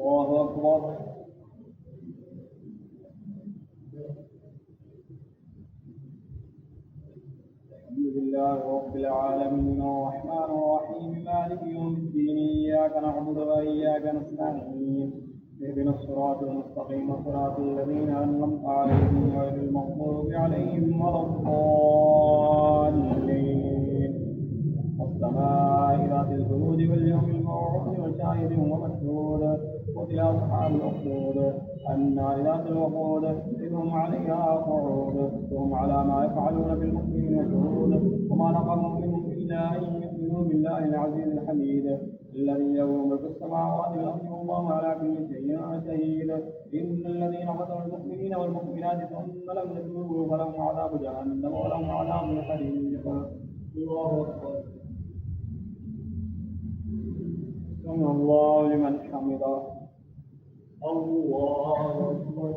الله أكبر. الحمد لله رب العالمين الرحمن الرحيم مالك يوم الدين إياك نعبد وإياك نستعين اهدنا الصراط المستقيم صراط الذين أنعمت عليهم غير المغضوب عليهم ولا الضالين والسماء ذات البروج واليوم الموعود وشاهد ومشهود قتل أصحاب الأخدود النار ذات الوقود إذ هم عليها قعود وهم على ما يفعلون بالمؤمنين شهود وما نقموا منهم إلا أن يؤمنوا بالله العزيز الحميد الذي له ملك السماوات والأرض والله على كل شيء شهيد إن الذين قتلوا المؤمنين والمؤمنات ثم لم يتوبوا فلهم عذاب جهنم ولهم عذاب الحريق. الله أكبر. سمع الله لمن حمده. الله أكبر.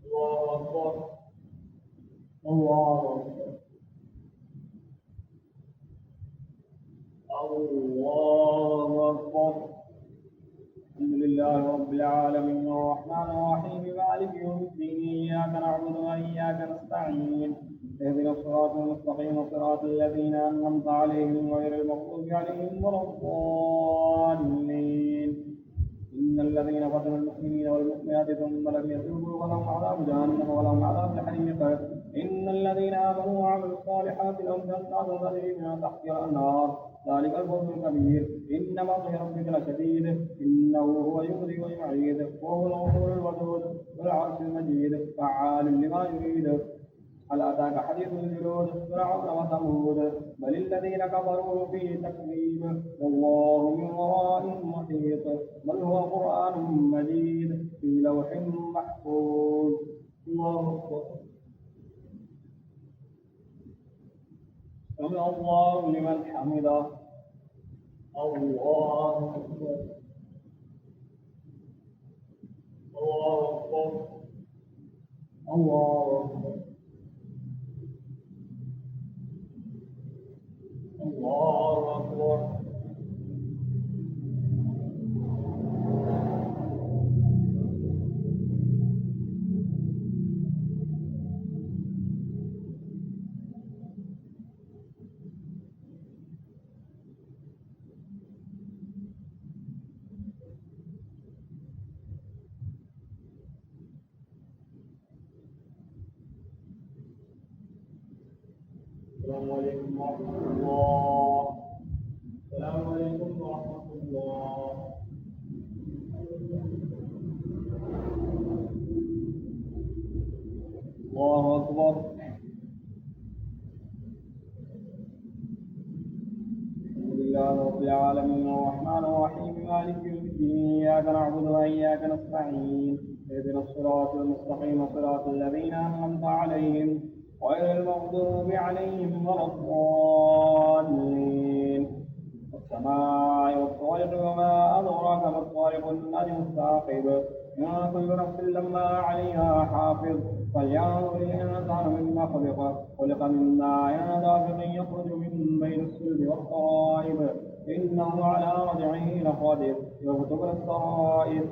الله أكبر. الله أكبر. الله أكبر. الحمد لله رب العالمين الرحمن الرحيم مالك يوم الدين إياك نعبد وإياك نستعين اهدنا الصراط المستقيم صراط الذين أنعمت عليهم غير المغضوب عليهم ولا الضالين إن الذين قتلوا المؤمنين والمؤمنات ثم لم يتوبوا فلهم عذاب جهنم ولهم عذاب الحريق. إن الذين آمنوا وعملوا الصالحات لهم جنات تجري من تحتها الأنهار ذلك الفوز الكبير. إن بطش ربك لشديد إنه هو يغني ويعيد وهو الغفور الودود ذو العرش المجيد فعال لما يريد. هل أتاك حديث الجنود فرعون وثمود بل الذين كفروا في تكذيب والله من ورائهم محيط بل هو قرآن مجيد في لوح محفوظ. الله أكبر. سمع الله لمن حمده. الله أكبر. الله أكبر. الله أكبر. الله أكبر. السلام عليكم ورحمة الله. السلام عليكم ورحمة الله. الله أكبر. الحمد لله رب العالمين الرحمن الرحيم مالك يوم الدين إياك نعبد وإياك نستعين اهدنا الصراط المستقيم صراط الذين أنعمت عليهم غير المغضوب عليهم ولا الضالين. والسماء والطارق وما أدراك ما الطارق النجم الثاقب إن كل نفس لما عليها حافظ فلينظر الإنسان مما خلق من ماء دافق يخرج من بين الصلب والترائب إنه على رجعه لقادر يوم تبلى السرائر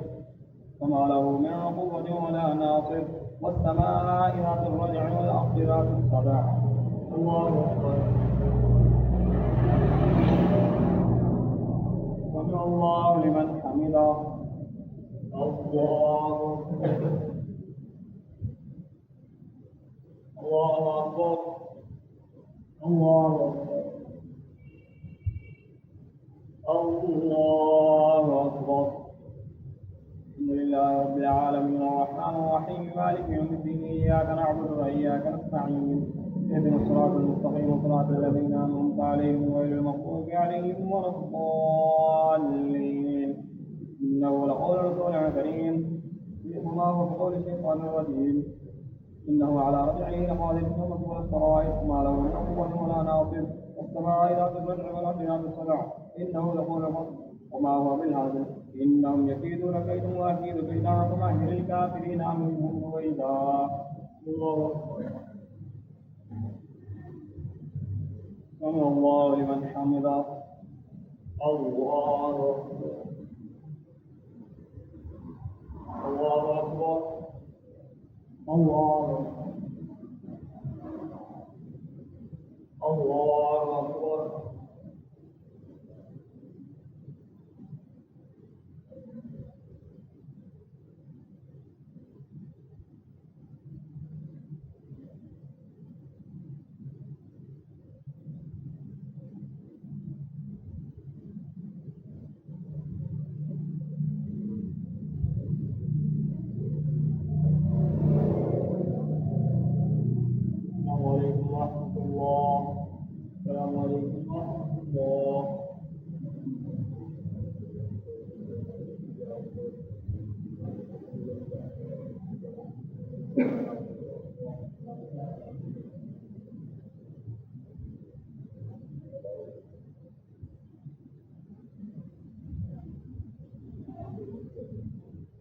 فما له من قوة ولا ناصر والسماء ذات الرجع والأرض ذات الصدع. الله أكبر. سمع الله لمن حمده. الله أكبر. الله أكبر. الله أكبر. الله أكبر. الحمد لله رب العالمين الرحمن الرحيم مالك يوم الدين إياك نعبد وإياك نستعين اهدنا الصراط المستقيم صراط الذين أنعمت عليهم غير المغضوب عليهم ولا الضالين إنه لقول رسول كريم وما هو بقول الشيطان الرجيم إنه على رجعه لقادر يوم تبلى السرائر وما له من قوة ولا ناصر والسماء ذات الرجع والأرض ذات الصدع إنه لقول الحق وما هو بالهزل إنهم يكيدون كيدا وأكيد كيدا فمهل الكافرين أمرهم رويدا. الله أكبر. سمع الله لمن حمده. الله أكبر. الله أكبر. الله أكبر. الله أكبر. السلام عليكم ورحمة الله.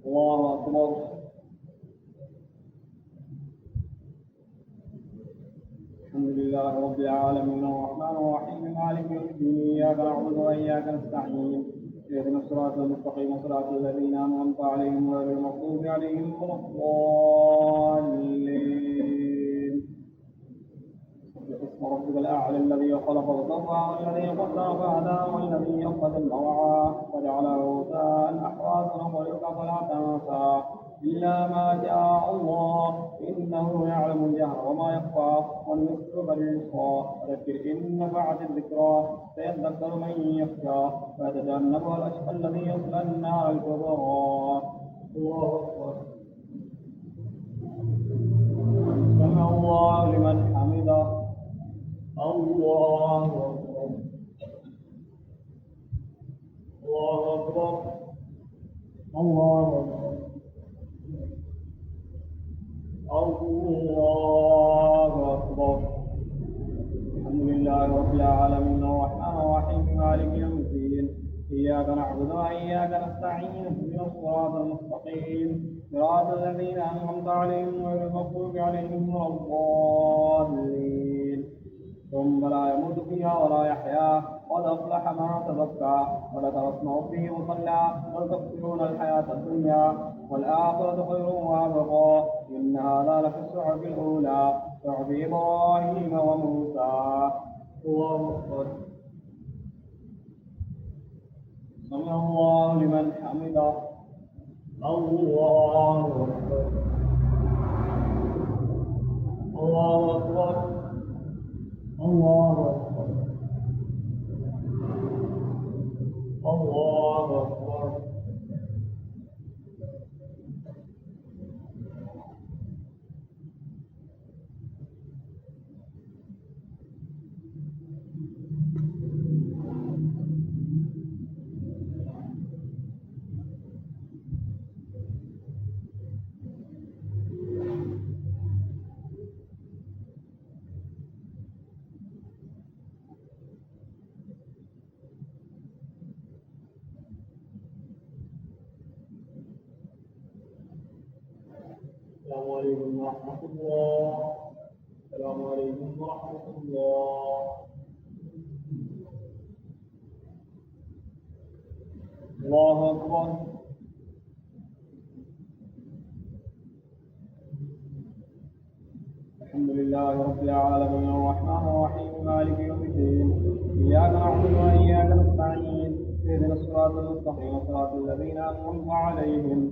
الله أكبر. الحمد لله رب العالمين الرحمن الرحيم مالك يوم الدين إياك نعبد وإياك نستعين اهدنا الصراط المستقيم صراط الذين أنعمت عليهم غير المغضوب عليهم ولا الضالين. اسم ربك الأعلى الذي خلق فسوى والذي قدر فهدى والذي أخرج المرعى وجعله غثاء أحوى سنقرئك فلا تنسى إلا ما شاء الله إنه يعلم الجهر وما يخفى ونيسرك لليسرى فذكر إن نفعت الذكرى سيذكر من يخشى فيتجنبها الأشقى الذي يصلى النار الكبرى. الله أكبر. سمع الله لمن حمده. الله أكبر. الله أكبر. الله أكبر. الله أكبر. الحمد لله رب العالمين الرحمن الرحيم مالك يوم الدين إياك نعبد وإياك نستعين اهدنا الصراط المستقيم صراط الذين أنعمت عليهم غير المغضوب عليهم ولا الضالين. ثم لا يموت فيها ولا يحيا قد أفلح من تزكى وذكر اسم ربه وصلى بل تؤثرون الحياة الدنيا والآخرة خير وأبقى إن هذا لفي الصحف الأولى صحف إبراهيم وموسى. الله أكبر. سمع الله لمن حمده. الله أكبر. الله أكبر. الله أكبر. الله أكبر. السلام عليكم ورحمة الله. السلام عليكم ورحمة الله. الله أكبر. الحمد لله رب العالمين الرحمن الرحيم مالك يوم الدين إياك نعبد وإياك نستعين اهدنا الصراط المستقيم صراط الذين أنعمت عليهم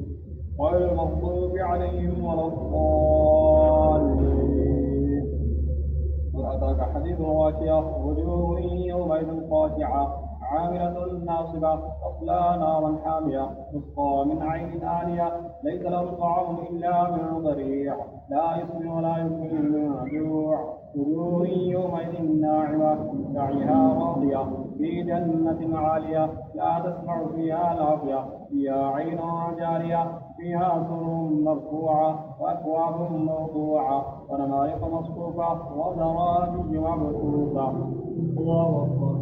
غير المغضوب عليهم ولا الضالين. قل أتاك حديث الواقعة وجوه يومئذ خاشعة عاملة ناصبة تصلى نارا حامية تسقى من عين آنية ليس لهم طعام إلا من ضريع لا يسمن ولا يغني من جوع وجوه يومئذ ناعمة سعيها راضية في جنة عالية لا تسمع فيها لاغية فيها عين جارية فيها سرر مرفوعة وأكواب موضوعة ونمارق مصفوفة وزرابي مبثوثة. الله أكبر.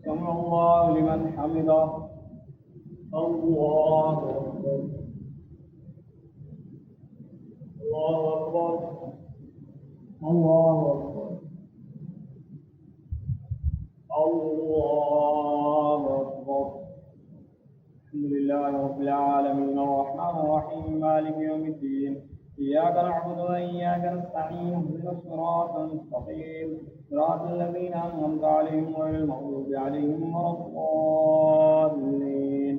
سمع الله لمن حمده. الله أكبر. الله أكبر. الله أكبر. الله أكبر. الحمد لله رب العالمين الرحمن الرحيم مالك يوم الدين إياك نعبد وإياك نستعين اهدنا الصراط المستقيم صراط الذين أنعمت عليهم غير المغضوب عليهم ولا الضالين.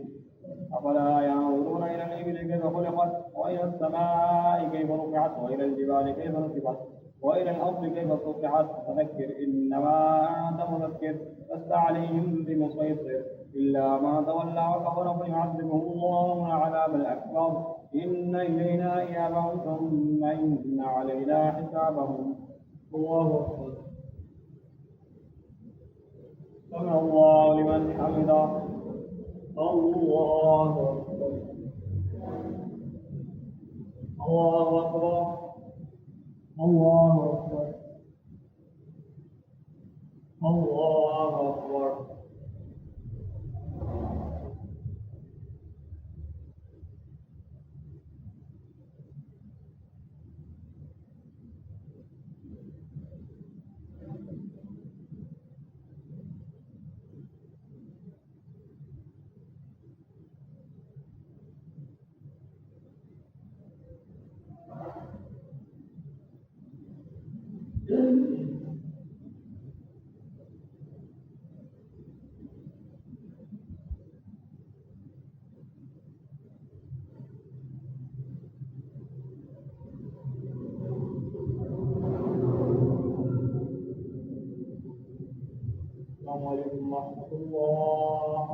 أفلا ينظرون إلى الإبل كيف خلقت وإلى السماء كيف رفعت وإلى الجبال كيف نصبت وإلى الأرض كيف سطحت فذكر إنما أنت مذكر لست عليهم بمسيطر إلا ما تولى وكفر فيعذبه الله العذاب الأكبر إن إلينا إيابهم ثم إن علينا حسابهم. الله أكبر. سمع الله لمن حمده. الله أكبر. الله أكبر. الله أكبر. الله أكبر. السلام عليكم ورحمة الله.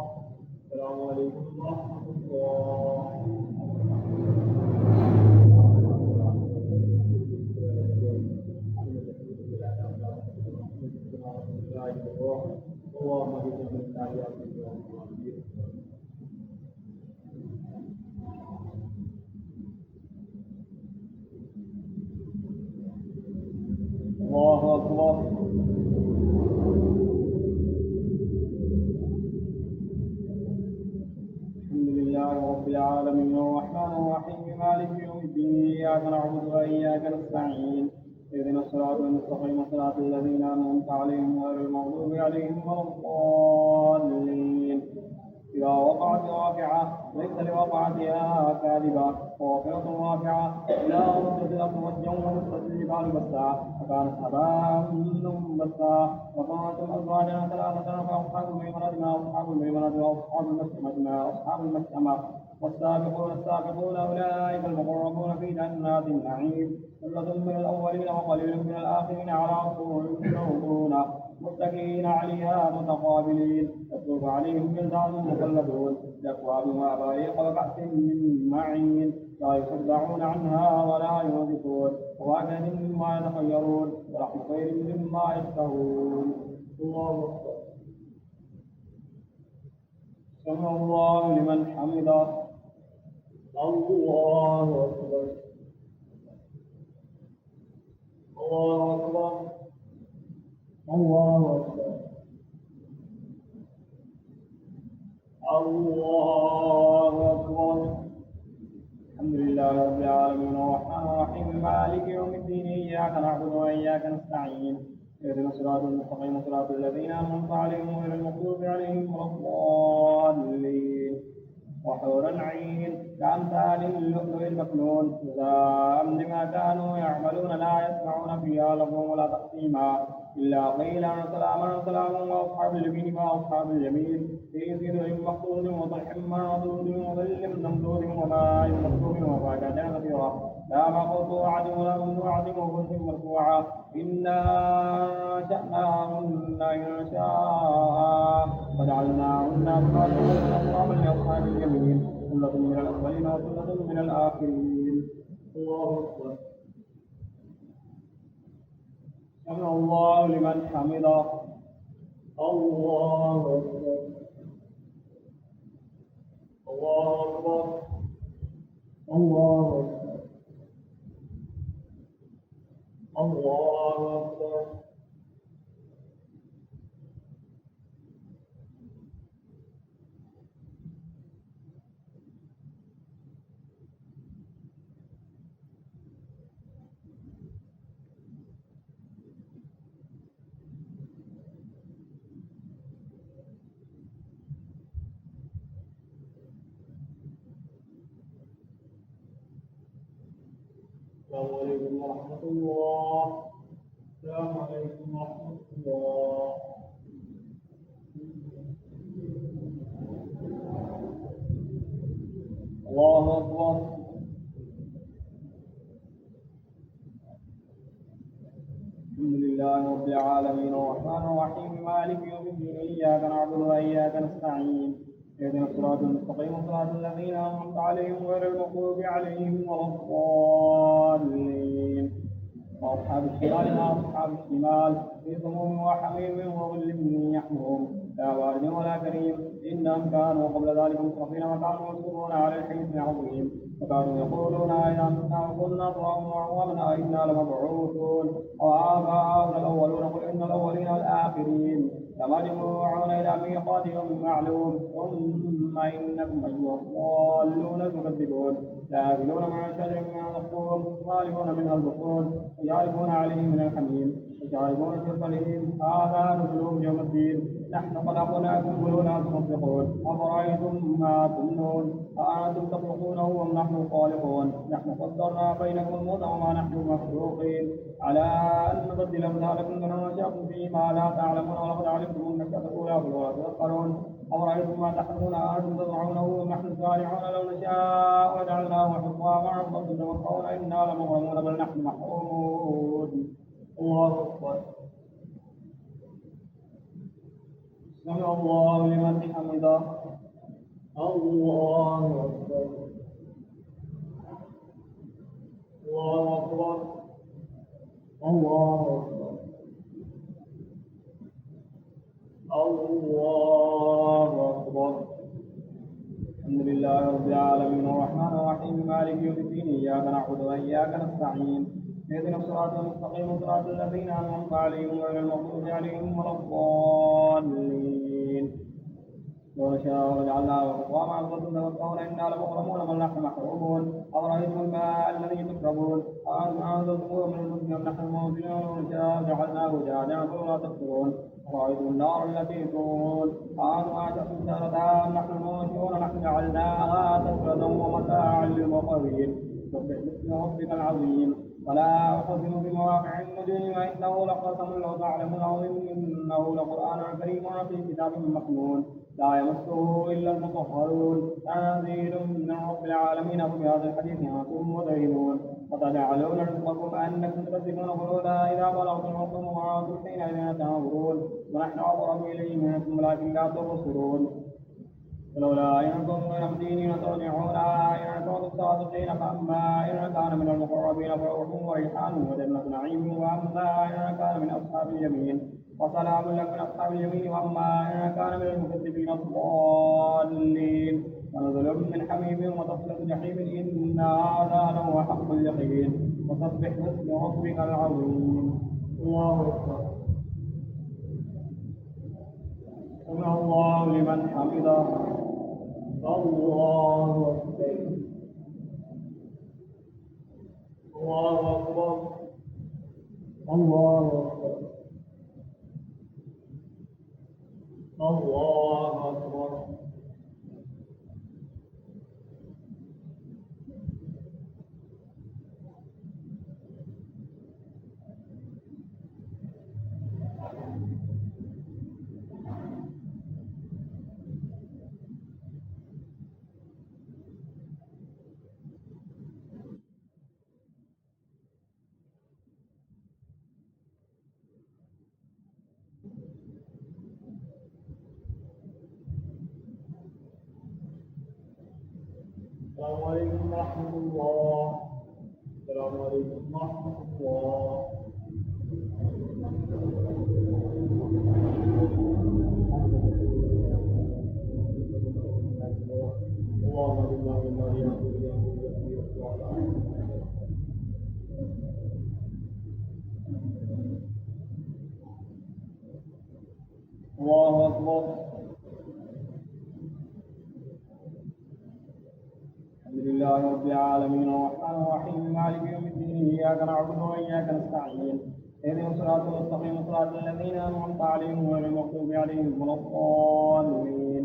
السلام عليكم ورحمة الله. اللهم اجعلنا من الآيات الله أكبر. رب العالمين الرحمن الرحيم مالك يوم الدين إياك نعبد وإياك نستعين اهدنا الصراط المستقيم صراط الذين أنعمت عليهم غير المغضوب عليهم ولا الضالين. إذا وقعت واقعة ليس لوقعتها كاذبة خافضة رافعة إذا ردت الأرض رجا ومست الجبال بسا فكانت هباء منبثا وكنتم أزواجا ثلاثة فأصحاب الميمنة ما أصحاب الميمنة وأصحاب المشأمة ما أصحاب المشأمة والسابقون السابقون أولئك المقربون في جنات النعيم ثلة من الأولين وقليل من الآخرين على سرر موضونة متكئين عليها متقابلين يطوف عليهم بلدان مخلدون بأكواب وأباريق وكأس من معين لا يصدعون عنها ولا ينزفون وأكل مما يتخيرون ولحم طير مما يشتهون. الله أكبر. سمع الله لمن حمده. الله أكبر. الله أكبر. الله أكبر. الله أكبر. الحمد لله رب العالمين الرحمن الرحيم مالك يوم الدين إياك نعبد وإياك نستعين اهدنا الصراط المستقيم صراط الذين أنعمت عليهم غير المغضوب عليهم ولا الضالين. وحور عين كأمثال اللؤلؤ المكنون جزاء بما كانوا يعملون لا يسمعون فيها لغوا ولا تأثيما إلا قيلا سلاما سلاما وأصحاب اليمين وأصحاب اليمين في سدر مخضود وطلح منضود وظل ممدود وماء مسكوب وفاكهة كثيرة لا مقطوعة ولا ممنوعة وفرش مرفوعة إنا أنشأناهن إن شاء فجعلناهن أصحابا لأصحاب اليمين ثلة من الأولين وثلة من الآخرين. الله أكبر. سمع الله لمن حمده. الله أكبر. الله أكبر. الله أكبر. الله أكبر. السلام عليكم ورحمة الله. السلام عليكم ورحمة الله. الله أكبر. الحمد لله رب العالمين الرحمن الرحيم مالك يوم الدين إياك نعبد وإياك نستعين اهدنا الصراط المستقيم صراط الذين أنعمت عليهم غير المغضوب عليهم ولا الضالين. وأصحاب الشمال ما أصحاب الشمال في سموم وحميم وظل من يحموم لا بارد ولا كريم إنهم كانوا قبل ذلك مترفين وكانوا يصرون على الحديث العظيم وكانوا يقولون إذا متنا وكنا ترابا وعظاما أئنا لمبعوثون وآباؤنا الأولون قل إن الأولين والآخرين لمجموعون إلى ميقات يوم معلوم ثم إنكم أيها الضالون تكذبون لآكلون مع شجر من الزقوم مالئون منها البطون يعرفون عليه من الحميم يشاربون شرب الهيم هذا نزلهم يوم الدين نحن خلقناكم فلولا تصدقون أفرأيتم ما تمنون أأنتم تخلقونه أم نحن الخالقون نحن قدرنا بينكم الموت وما نحن مسبوقين على أن نبدل أمثالكم وننشأكم فيما لا تعلمون ولقد علمتم النشأة الأولى فلولا تذكرون أفرأيتم ما تحرمون أأنتم تزرعونه أم نحن الزارعون لو نشاء وجعلناه حطاما فأنتم تمتعون إنا لمغرمون بل نحن محرومون. الله أكبر. سمع الله لمن حمده. الله أكبر. الله أكبر. الله أكبر. الله أكبر. الحمد لله رب العالمين الرحمن الرحيم مالك يوم الدين إياك نعبد وإياك نستعين اهدنا الصراط المستقيم صراط الذين أنعمت عليهم غير المغضوب عليهم ولا الضالين. لو نشاء وجعلناه حطاما فظلتم تفكرون إنا لمغرمون بل نحن محرومون. أفرأيتم الماء الذي تشربون أأنتم أنزلتموه من المزن أم نحن المنزلون لو نشاء جعلناه جهنم فلولا تبصرون. أفرأيتم النار التي تورون أأنتم أنشأتم شجرتها أم نحن المنشئون نحن جعلناها تذكرة ومتاعا للمقوين. سبح باسم ربك العظيم ولا أقسم بمواقع النجوم وإنه لقسم لو تعلمون عظيم إنه لقرآن كريم في كتاب مكنون لا يمسه إلا المطهرون تنزيل من رب العالمين فبهذا الحديث أنتم مدهنون وتجعلون رزقكم أنكم تكذبون فلولا إذا بلغتم الحلقوم وأنتم حينئذ تنظرون ونحن أقرب إليه منكم ولكن لا تبصرون. ولولا إن كنتم من المدينين ترجعونها إن كنتم صادقين فأما إن كان من المقربين فروح وريحان وجنة نعيم وأما إن كان من أصحاب اليمين وسلام لك من أصحاب اليمين وأما إن كان من المكذبين الضالين ونزل من حميم وتصلة جحيم إن هذا لهو حق اليقين وسبح باسم ربك العظيم. الله أكبر. سمع الله لمن حمده. الله أكبر. الله أكبر. الله أكبر. الله أكبر. السلام عليكم ورحمة الله. السلام عليكم ورحمة الله. اللهم بالله مما يأتي الله أكبر. الحمد لله رب العالمين الرحمن الرحيم مالك يوم الدين إياك نعبد وإياك نستعين اهدنا الصراط المستقيم صراط الذين أنعمت عليهم غير المغضوب عليهم ولا الضالين.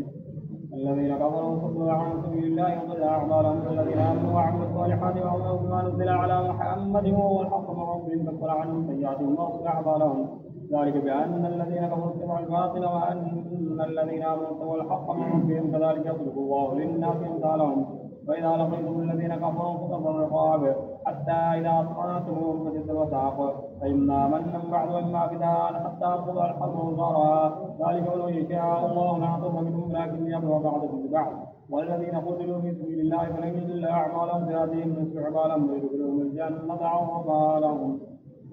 الذين كفروا صدوا عن سبيل الله وضل أعمالهم. الذين آمنوا وعملوا الصالحات وآمنوا بما نزل على محمد وهو الحق من ربهم كفر عنهم سيئاتهم وأصلح أعمالهم. ذلك بأن الذين كفروا اتبعوا الباطل وأن الذين آمنوا اتبعوا الحق من ربهم كذلك يضرب الله للناس أمثالهم. وإذا لقيتم الذين كفروا فضربوا الرقاب حتى إذا أثخنتموهم فشدوا الوثاق فإما منا بعد وإما فداء حتى يقضى الحرب أوزارها. ذلك ولو يشاء الله لعصم منهم لكن ليبلو بعضكم ببعض. والذين قتلوا في سبيل الله فلن يضل أعمالهم بهذهم نصف أعمالهم ويدخلهم الجنة عرفا لهم.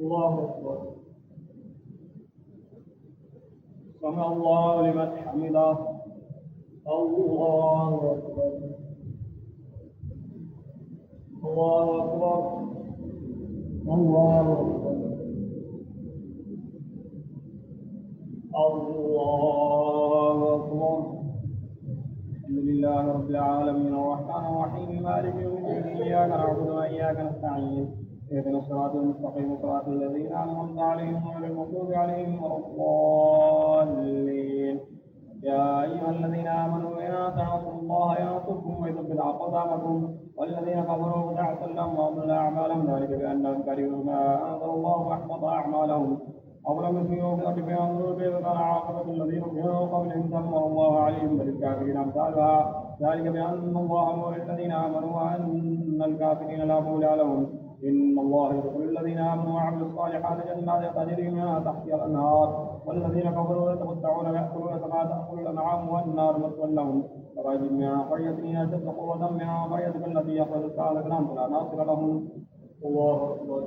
الله أكبر. سمع الله لمن حمده. الله أكبر. الله أكبر. الله أكبر. الله أكبر. الحمد لله رب العالمين الرحمن الرحيم مالك يوم الدين إياك نعبد وإياك نستعين اهدنا الصراط المستقيم صراط الذين أنعمت عليهم غير المغضوب عليهم ولا الضالين. يا أيها الذين آمنوا إن تنصروا الله ينصركم ويثبت أقدامكم. والذين كفروا فتعسا لهم وأضل أعمالهم. ذلك بأنهم كرهوا ما أنزل الله وأحبط أعمالهم. أولم يسيروا في الأرض فينظروا كيف كان عاقبة الذين من قبلهم دمر الله عليهم وللكافرين أمثالها. ذلك بأن الله مولى الذين آمنوا وأن الكافرين لا مولى لهم. إن الله يدخل الذين آمنوا وعملوا الصالحات جنات تجري من تحتها الأنهار. والذين كفروا يتمتعون ويأكلون كما تأكل الأنعام والنار مثوى لهم. فراجل من قرية هي أشد قوة من قريتك التي أخرجتك أهلكناهم فلا ناصر لهم. الله أكبر.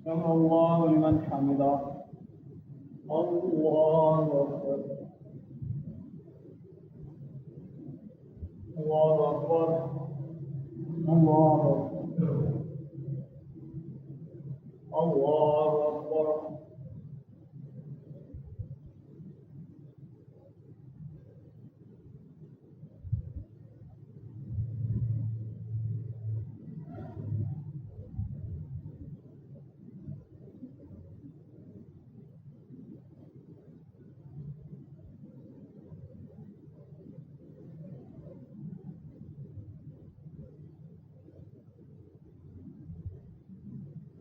سمع الله لمن حمده. الله أكبر. الله أكبر. الله أكبر. الله أكبر.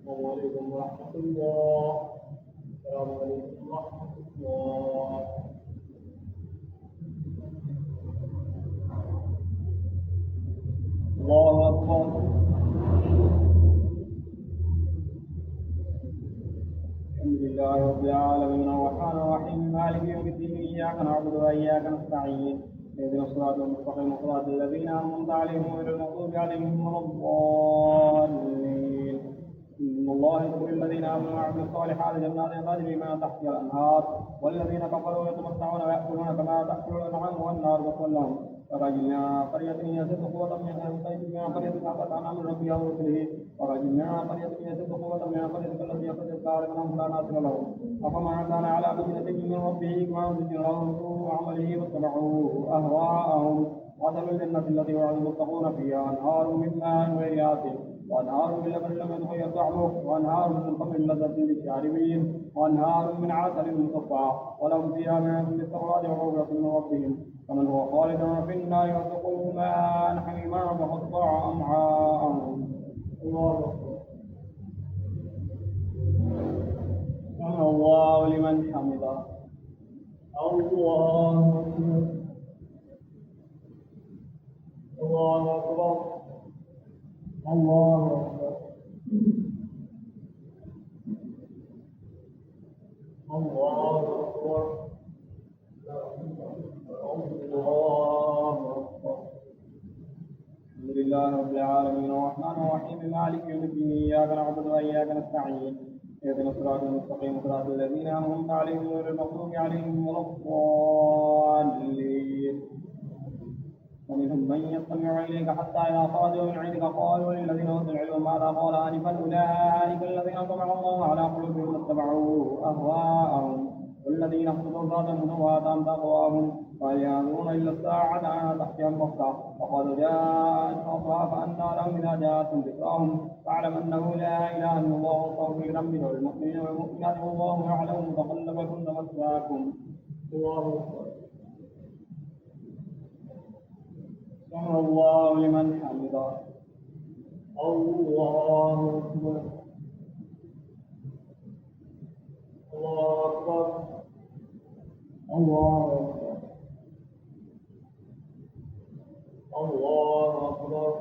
السلام عليكم ورحمة الله. السلام عليكم ورحمة الله. الله أكبر. الحمد لله رب العالمين الرحمن الرحيم مالك يوم الدين إياك نعبد وإياك نستعين اهدنا الصراط المستقيم صراط الذين أنعمت عليهم غير المغضوب عليهم ولا الضالين. إن الله يدخل الذين آمنوا وعملوا الصالحات جنات تجري من تحتها الأنهار. والذين كفروا يتمتعون ويأكلون كما تأكل الأنعام والنار مثوى لهم. فرجلنا قرية يزيد قوة من قرية أخذت عن أمر ربها ورسله. فرجلنا قرية يزيد قوة من قرية التي أخذت أهلكناهم فلا ناصر لهم. أفمن كان على بينة من ربه كما زين له سوء عمله واتبعوا أهواءهم. مثل الجنة التي وعد المتقون فيها أنهار من ماء غير آسن وأنهار من لبن لم يتغير طعمه وأنهار من خمر لذة للشاربين وأنهار من عسل مصفى ولهم فيها من كل الثمرات ومغفرة من ربهم. كمن هو خالد في النار يسقون ماء حميما فقطع أمعاءهم. الله أكبر. سمع الله لمن حمده. الله أكبر. الله أكبر. الله أكبر. الله أكبر. الله أكبر. الحمد لله رب العالمين الرحمن الرحيم مالك يوم الدين إياك نعبد وإياك نستعين اهدنا الصراط المستقيم صراط الذين أنعمت عليهم غير المغضوب عليهم ولا الضالين. ومنهم من يستمع إليك حتى إذا خرجوا من عندك قالوا للذين أوتوا العلم ماذا قال آنفا أولئك الذين طبع الله على قلوبهم واتبعوا أهواءهم والذين اهتدوا زادهم وآتاهم تقواهم وهل ينظرون إلا الساعة أن تأتيهم بغتة وقد جاءت أشراطها فأنى لهم إذا جاءتهم ذكراهم فاعلم أنه لا إله إلا الله واستغفر لذنبك وللمؤمنين والمؤمنات والله يعلم متقلبكم ومثواكم. الله أكبر. سمع الله لمن حمده. الله أكبر. الله أكبر. الله أكبر. الله أكبر.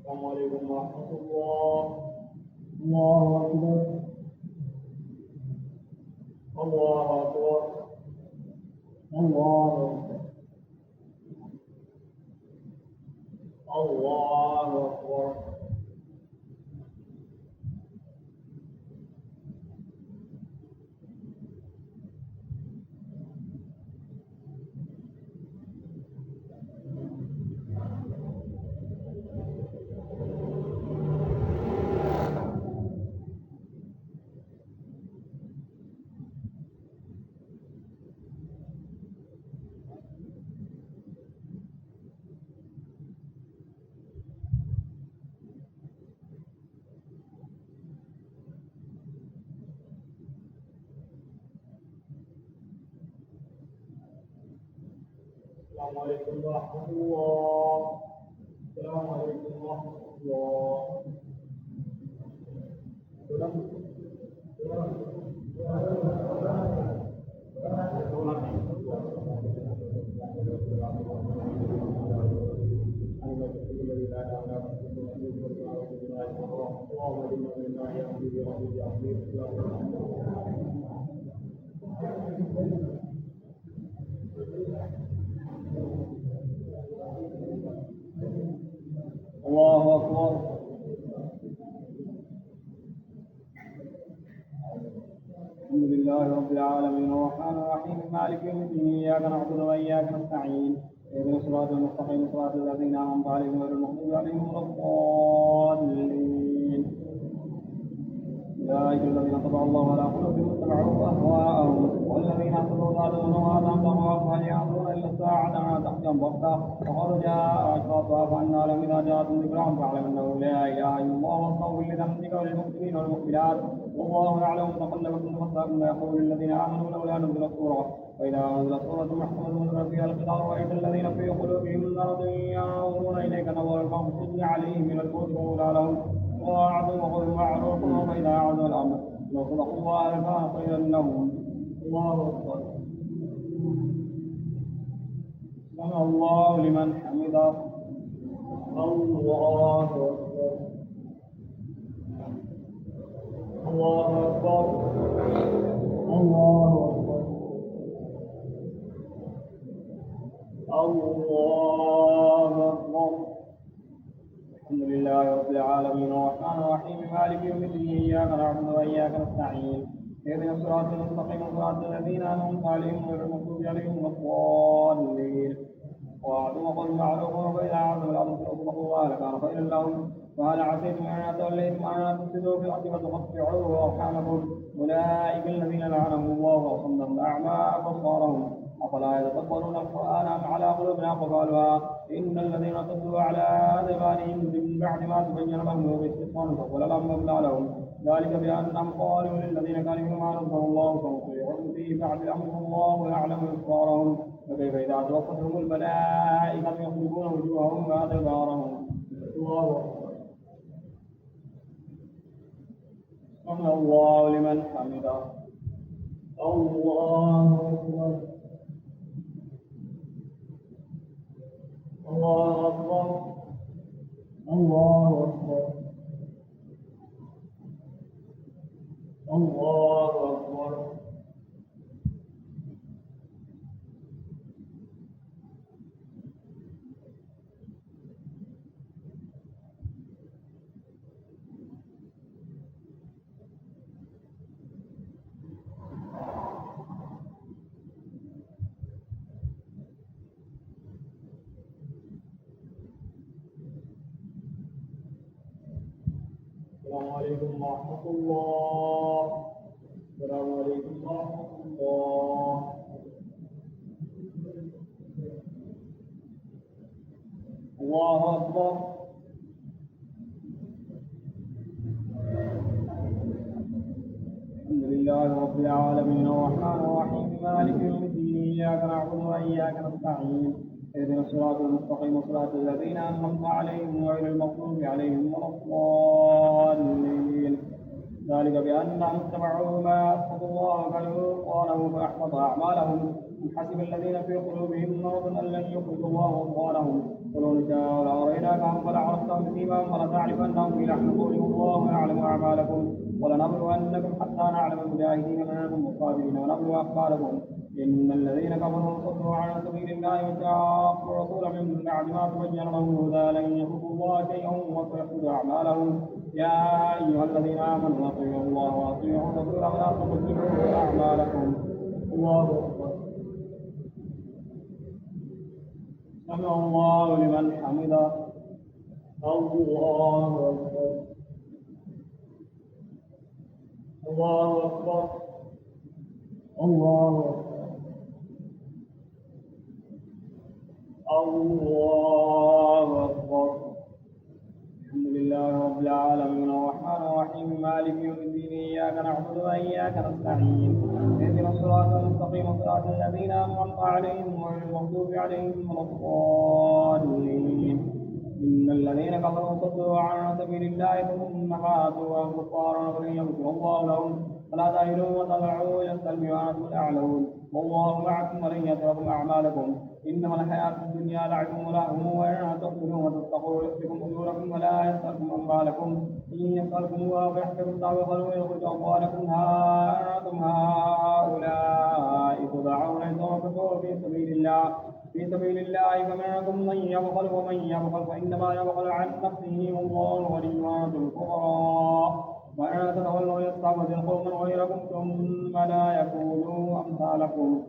السلام عليكم ورحمة الله. الله أكبر. الله أكبر. الله أكبر. الله أكبر. السلام عليكم ورحمة الله. السلام عليكم ورحمة الله. الله أكبر. الحمد لله رب العالمين الرحمن الرحيم مالك يوم الدين إياك نعبد وإياك نستعين اهدنا الصراط المستقيم صراط الذين أنعمت عليهم غير المغضوب عليهم ولا الضالين. أولئك الذين طبع الله على قلوبهم واتبعوا أهواءهم والذين كفروا زادهم وآتاهم الله هل ينظرون إلا الساعة ما تحكم بغتة وقد جاء أشراطها فأنى لهم إذا جاءتهم ذكرهم فاعلم أنه لا إله إلا الله واستغفر لذنبك وللمؤمنين والمؤمنات والله يعلم متقلبكم ومثواكم ويقول للذين آمنوا لولا نزلت سورة وإذا أنزلت سورة محكمة نزل فيها القتال رأيت الذين في قلوبهم مرض ينظرون إليك نظر المغضوب عليهم من الموت وأولى لهم وأعظم وقل معروف وإذا أعظم الأمر لو صدقوا الله لكان خيرا لهم. الله أكبر. سمع الله لمن حمده. الله أكبر. الله أكبر. الله أكبر. الله أكبر. الحمد لله رب العالمين الرحمن الرحيم مالك يوم الدين إياك نعبد وإياك نستعين اهدنا الصراط المستقيم صراط الذين أنعمت عليهم غير المغضوب عليهم ولا الضالين. وأعطوا وقل معروف فإذا عزم الأمر فاصدقوا الله لكان خيرا لهم. وهل عسيتم أن توليتم أن تفسدوا في الأرض وتقطعوا أرحامكم أولئك الذين لعنهم الله وصمهم الأعمى أبصارهم أفلا يتدبرون القرآن أم على قلوب أقفالها إن الذين كذبوا على أدبارهم من بعد ما تبين لهم باستحسان فقل الأمر لهم ذلك بأنهم قالوا للذين كانوا ما نزل الله فنطيعهم في بعد الأمر والله يعلم إصرارهم فكيف إذا توفتهم الملائكة يخرجون وجوههم وأدبارهم. الله أكبر. سمع الله لمن حمده. الله أكبر. الله أكبر. الله أكبر. الله أكبر. السلام عليكم ورحمة الله. السلام عليكم ورحمة الله. أكبر. الحمد لله رب العالمين الرحمن الرحيم مالك يوم الدين إياك نعبد وإياك نستعين اهدنا الصراط المستقيم صراط الذين أنعمت عليهم غير المغضوب عليهم ولا الضالين ذلك بأنهم اتبعوا ما أسخط الله وكرهوا قاله فأحبط أعمالهم أم حسب الذين في قلوبهم مرض أن لن يخرج الله أضغانهم ولو نشاء لأريناكهم فلعرفتهم بسيماهم ولتعرفنهم في لحن قولهم والله يعلم أعمالكم ولنبلونكم حتى نعلم المجاهدين منكم والصابرين ونبلو أخباركم إن الذين كفروا صدوا عن سبيل الله وشاقوا الرسول من بعد ما تبين لهم الهدى لن يضروا الله شيئا وسيحبط أعمالهم يا أيها الذين آمنوا أطيعوا الله وأطيعوا الرسول ولا تبطلوا أعمالكم. الله أكبر. سمع الله لمن حمده. الله أكبر. الله أكبر. الله أكبر. الله أكبر. الحمد لله رب العالمين الرحمن الرحيم مالك يوم الدين إياك نعبد وإياك نستعين اهدنا الصراط المستقيم صراط الذين أنعمت عليهم غير المغضوب عليهم ولا الضالين إن الذين كفروا صدوا عن سبيل الله ثم ماتوا وهم كفار فلن يغفر الله لهم فلا تهنوا وتدعوا إلى السلم وأنتم الأعلون والله معكم ولن يتركم أعمالكم إنما الحياة الدنيا لعب ولهو وإن تحسنوا وتتقوا يؤتكم أجوركم ولا يسألكم أموالكم إن يسألكموها فيحفظكم ويخلوا يخرج أموالكم ها أنتم هؤلاء تدعون لتنفقوا في سبيل الله فمنكم من يبخل ومن يبخل فإنما يبخل عن نفسه والله ولي وأنتم الفقراء وإن تتولوا يستعبد قوما غيركم ثم لا يكونوا أمثالكم.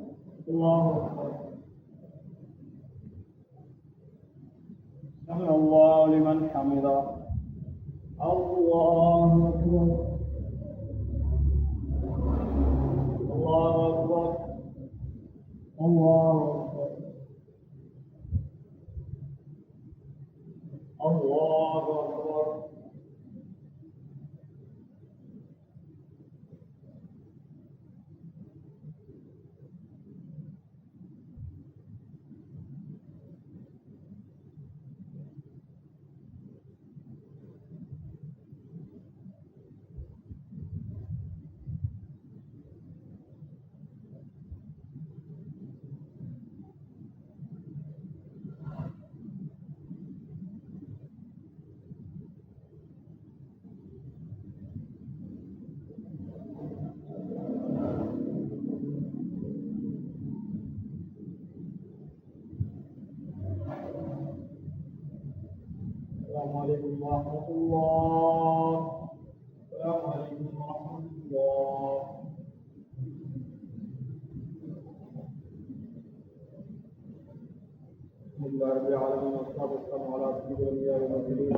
الله أكبر. سمع الله لمن حمده. الله أكبر. الله أكبر. الله أكبر. الله أكبر. السلام عليكم ورحمة الله. السلام عليكم ورحمة الله. بسم الله رب العالمين والصلاة والسلام على سيد الأنبياء والمرسلين